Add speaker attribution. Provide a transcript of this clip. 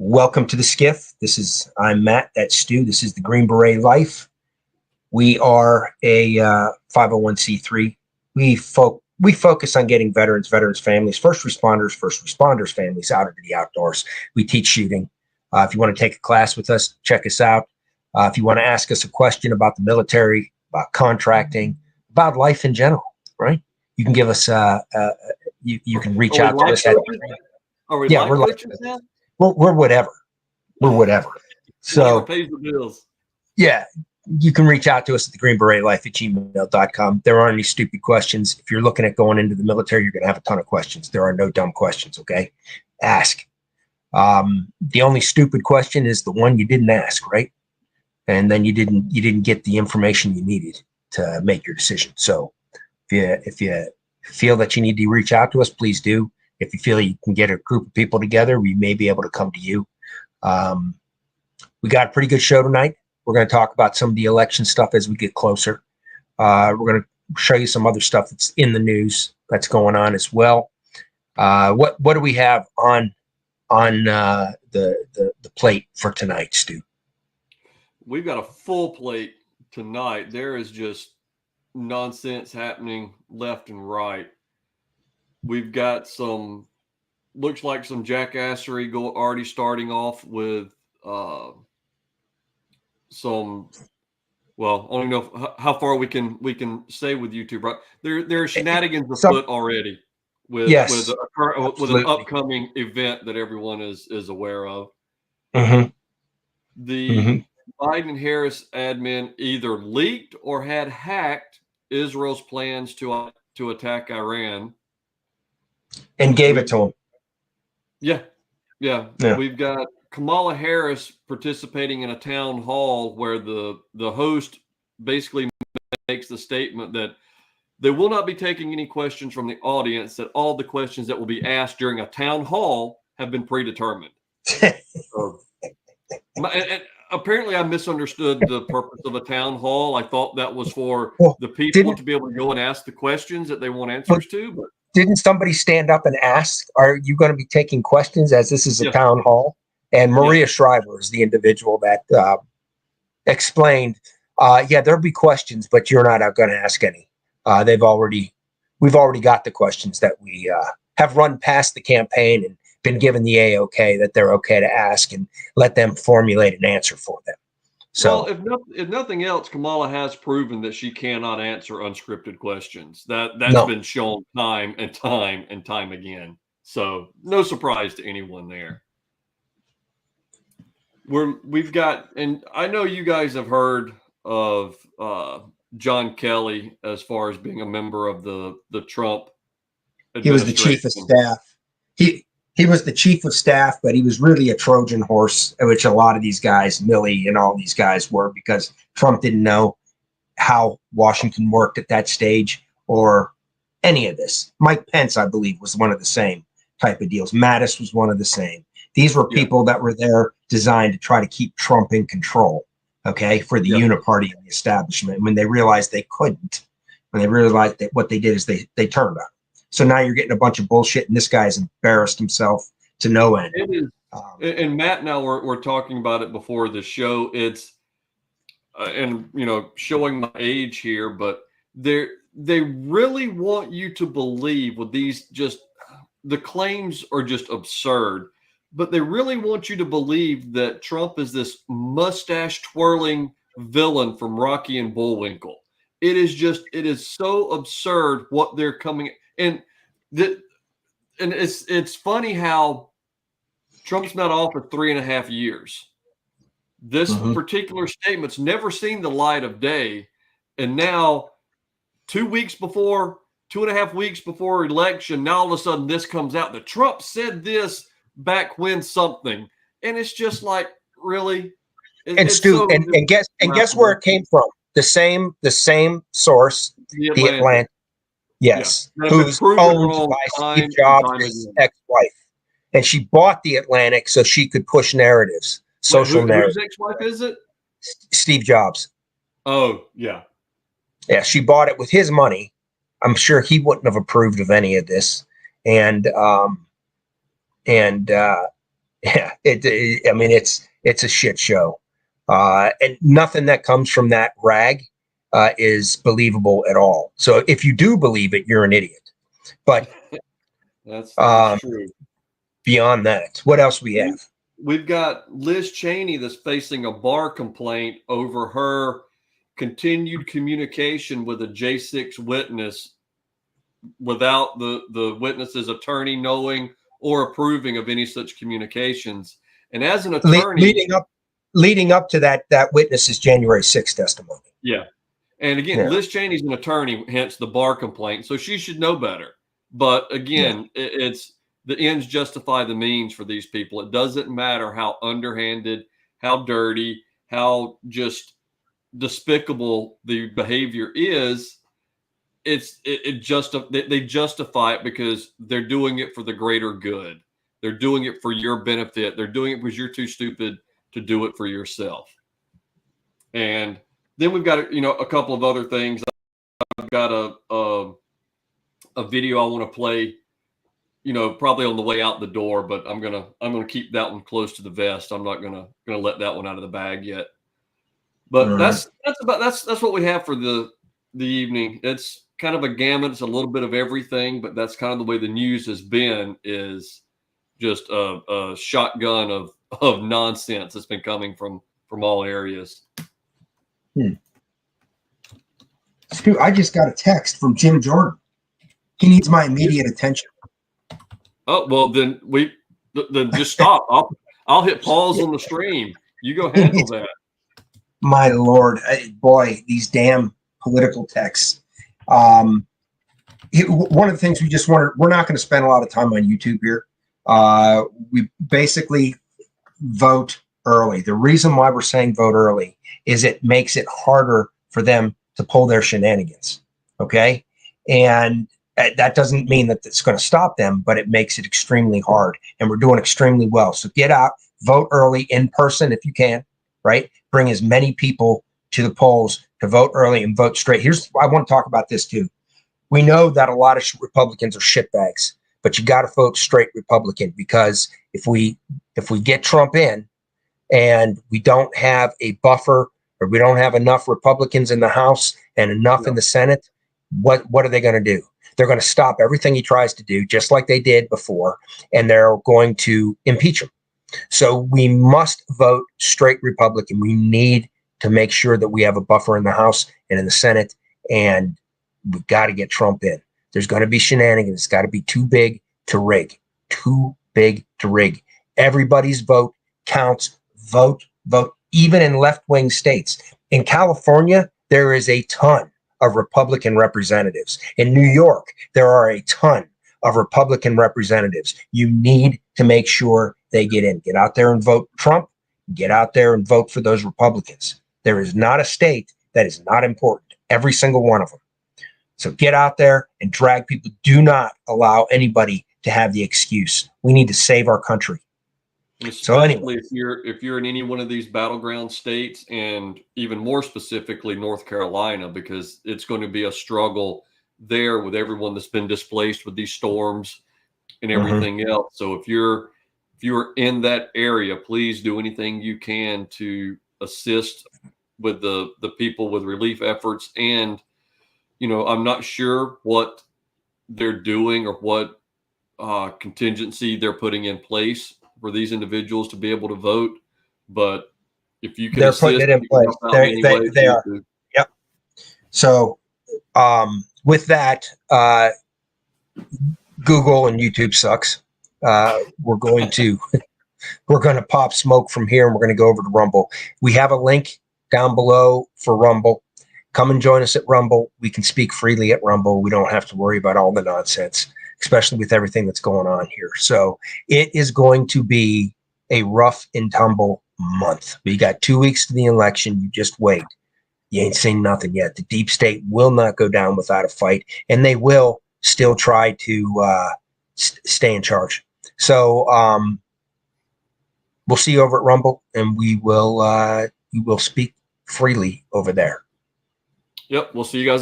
Speaker 1: Welcome to the SCIF. I'm Matt. That's Stu. This is the Green Beret Life. We are a 501c3. We focus on getting veterans families, first responders families out into the outdoors. We teach shooting. If you want to take a class with us, check us out. If you want to ask us a question about the military, about contracting, about life in general, right? You can give us you can reach out to us.
Speaker 2: Are we
Speaker 1: Yeah,
Speaker 2: life coaches now?
Speaker 1: We're whatever. We're whatever. So
Speaker 2: pays the bills.
Speaker 1: Yeah, you can reach out to us at TheGreenBeretLife@gmail.com. There aren't any stupid questions. If you're looking at going into the military, you're going to have a ton of questions. There are no dumb questions. Okay, ask. The only stupid question is the one you didn't ask, right? And then you didn't get the information you needed to make your decision. So if you feel that you need to reach out to us, please do. If you feel you can get a group of people together, we may be able to come to you. We got a pretty good show tonight. We're going to talk about some of the election stuff as we get closer. We're going to show you some other stuff that's in the news that's going on as well. What do we have on the plate for tonight, Stu?
Speaker 2: We've got a full plate tonight. There is just nonsense happening left and right. We've got looks like some jackassery already starting off with some. Well, I don't know how far we can say with YouTube, right? There are shenanigans afoot already with an upcoming event that everyone is aware of.
Speaker 1: Mm-hmm.
Speaker 2: The Biden and Harris admin either leaked or had hacked Israel's plans to attack Iran.
Speaker 1: And gave it to him.
Speaker 2: Yeah. We've got Kamala Harris participating in a town hall where the host basically makes the statement that they will not be taking any questions from the audience, that all the questions that will be asked during a town hall have been predetermined. And apparently I misunderstood the purpose of a town hall. I thought that was for the people to be able to go and ask the questions that they want answers to. But
Speaker 1: didn't somebody stand up and ask, are you going to be taking questions as this is a town hall? And Maria Shriver is the individual that explained, there'll be questions, but you're not going to ask any. We've already got the questions that we have run past the campaign and been given the A-OK that they're okay to ask, and let them formulate an answer for them. So,
Speaker 2: well, if nothing else, Kamala has proven that she cannot answer unscripted questions. That's been shown time and time again. So no surprise to anyone there. We've got, and I know you guys have heard of John Kelly as far as being a member of the Trump administration.
Speaker 1: He was the chief of staff. He was the chief of staff, but he was really a Trojan horse, which a lot of these guys, Milley and all these guys, were, because Trump didn't know how Washington worked at that stage or any of this. Mike Pence, I believe, was one of the same type of deals. Mattis was one of the same. These were people that were there designed to try to keep Trump in control, okay, for the uniparty and the establishment. When they realized they couldn't, when they realized that what they did is they turned on him. So now you're getting a bunch of bullshit, and this guy's embarrassed himself to no end.
Speaker 2: It is. And Matt and I were talking about it before the show. It's and showing my age here, but they really want you to believe with these, just the claims are just absurd, but they really want you to believe that Trump is this mustache twirling villain from Rocky and Bullwinkle. It is so absurd what they're coming. And it's funny how Trump's been off for 3.5 years. This particular statement's never seen the light of day, and now 2.5 weeks before election, now all of a sudden this comes out that Trump said this back when something, and it's just like, really.
Speaker 1: Stu, guess where it came from? The same source, the Atlantic. Yes, who's owned by Steve Jobs' ex-wife, and she bought the Atlantic so she could push narratives, social narratives.
Speaker 2: Whose ex-wife is it?
Speaker 1: Steve Jobs.
Speaker 2: Oh, yeah.
Speaker 1: Yeah, she bought it with his money. I'm sure he wouldn't have approved of any of this, and Yeah, I mean, it's a shit show, and nothing that comes from that rag is believable at all. So if you do believe it, you're an idiot. But
Speaker 2: That's
Speaker 1: um,
Speaker 2: true.
Speaker 1: beyond that, what else we have?
Speaker 2: We've got Liz Cheney that's facing a bar complaint over her continued communication with a J6 witness without the witness's attorney knowing or approving of any such communications. And as an attorney,
Speaker 1: Leading up to that witness's January 6th testimony.
Speaker 2: yeah. And again,
Speaker 1: Yeah.
Speaker 2: Liz Cheney's an attorney, hence the bar complaint. So she should know better. But again, it's the ends justify the means for these people. It doesn't matter how underhanded, how dirty, how just despicable the behavior is. They justify it because they're doing it for the greater good. They're doing it for your benefit. They're doing it because you're too stupid to do it for yourself. And then we've got a couple of other things. I've got a video I want to play, probably on the way out the door, but I'm gonna keep that one close to the vest. I'm not gonna let that one out of the bag yet. But that's what we have for the evening. It's kind of a gamut. It's a little bit of everything, but that's kind of the way the news has been, is just a shotgun of nonsense that's been coming from all areas.
Speaker 1: Stu, I just got a text from Jim Jordan. He needs my immediate attention.
Speaker 2: Oh, well, then just stop. I'll hit pause on the stream. You go handle that.
Speaker 1: My Lord, boy, these damn political texts. One of the things we're not going to spend a lot of time on YouTube here. We basically vote early. The reason why we're saying vote early is it makes it harder for them to pull their shenanigans. Okay. And that doesn't mean that it's going to stop them, but it makes it extremely hard. And we're doing extremely well. So get out, vote early in person if you can, right? Bring as many people to the polls to vote early and vote straight. I want to talk about this too. We know that a lot of Republicans are shitbags, but you got to vote straight Republican, because if we get Trump in and we don't have a buffer, or we don't have enough Republicans in the House and enough in the Senate, what are they going to do? They're going to stop everything he tries to do, just like they did before, and they're going to impeach him. So we must vote straight Republican. We need to make sure that we have a buffer in the House and in the Senate, and we've got to get Trump in. There's going to be shenanigans. It's got to be too big to rig. Too big to rig. Everybody's vote counts. Vote. Even in left-wing states. In California, there is a ton of Republican representatives. In New York, there are a ton of Republican representatives. You need to make sure they get in. Get out there and vote Trump. Get out there and vote for those Republicans. There is not a state that is not important. Every single one of them. So get out there and drag people. Do not allow anybody to have the excuse. We need to save our country.
Speaker 2: So anyway, if you're in any one of these battleground states, and even more specifically North Carolina, because it's going to be a struggle there with everyone that's been displaced with these storms and everything else. So if you're in that area, please do anything you can to assist with the people with relief efforts. And I'm not sure what they're doing or what contingency they're putting in place for these individuals to be able to vote, but if you can,
Speaker 1: they're putting it in place. They are. Yep. So with that, Google and YouTube sucks. We're going to pop smoke from here, and we're going to go over to Rumble. We have a link down below for Rumble. Come and join us at Rumble. We can speak freely at Rumble. We don't have to worry about all the nonsense, especially with everything that's going on here. So it is going to be a rough and tumble month. We got 2 weeks to the election. You just wait. You ain't seen nothing yet. The deep state will not go down without a fight, and they will still try to stay in charge. So we'll see you over at Rumble, and we will speak freely over there.
Speaker 2: Yep. We'll see you guys.